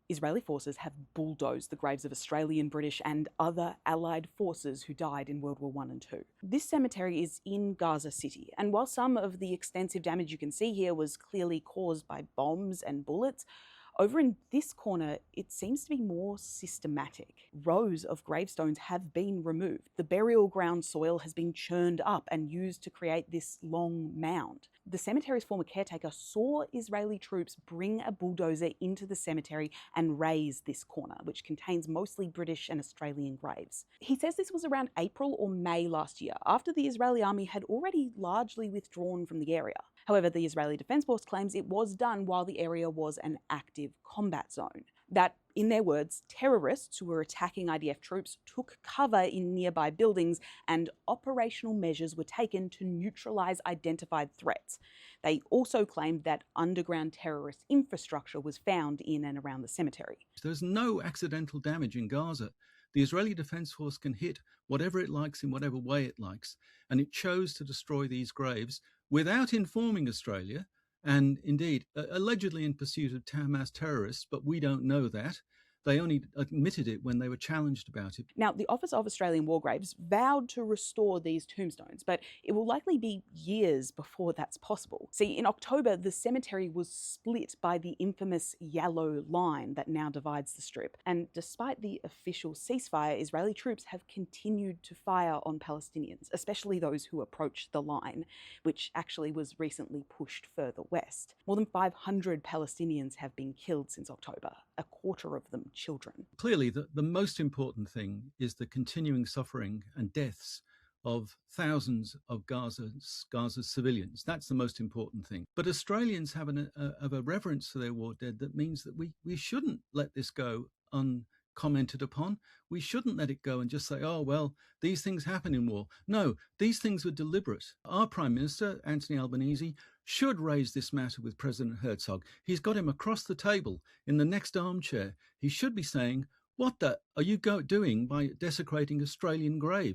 Israeli forces have bulldozed the graves of Australian, British and other Allied forces who died in World War I and II. This cemetery is in Gaza City, and while some of the extensive damage you can see here was clearly caused by bombs and bullets, over in this corner, it seems to be more systematic. Rows of gravestones have been removed. The burial ground soil has been churned up and used to create this long mound. The cemetery's former caretaker saw Israeli troops bring a bulldozer into the cemetery and raise this corner, which contains mostly British and Australian graves. He says this was around April or May last year, after the Israeli army had already largely withdrawn from the area. However, the Israeli Defense Force claims it was done while the area was an active combat zone. That, in their words, terrorists who were attacking IDF troops took cover in nearby buildings and operational measures were taken to neutralize identified threats. They also claimed that underground terrorist infrastructure was found in and around the cemetery. There's no accidental damage in Gaza. The Israeli Defense Force can hit whatever it likes in whatever way it likes, and it chose to destroy these graves without informing Australia, and indeed, allegedly in pursuit of Hamas terrorists, but we don't know that. They only admitted it when they were challenged about it. Now, the Office of Australian War Graves vowed to restore these tombstones, but it will likely be years before that's possible. See, in October, the cemetery was split by the infamous yellow line that now divides the strip. And despite the official ceasefire, Israeli troops have continued to fire on Palestinians, especially those who approach the line, which actually was recently pushed further west. More than 500 Palestinians have been killed since October, a quarter of them children. Clearly, the most important thing is the continuing suffering and deaths of thousands of Gaza's civilians. That's the most important thing. But Australians have a reverence for their war dead that means that we shouldn't let this go uncommented upon. We shouldn't let it go and just say, oh, well, these things happen in war. No, these things were deliberate. Our Prime Minister, Anthony Albanese, should raise this matter with President Herzog. He's got him across the table in the next armchair. He should be saying, what the are you doing by desecrating Australian graves?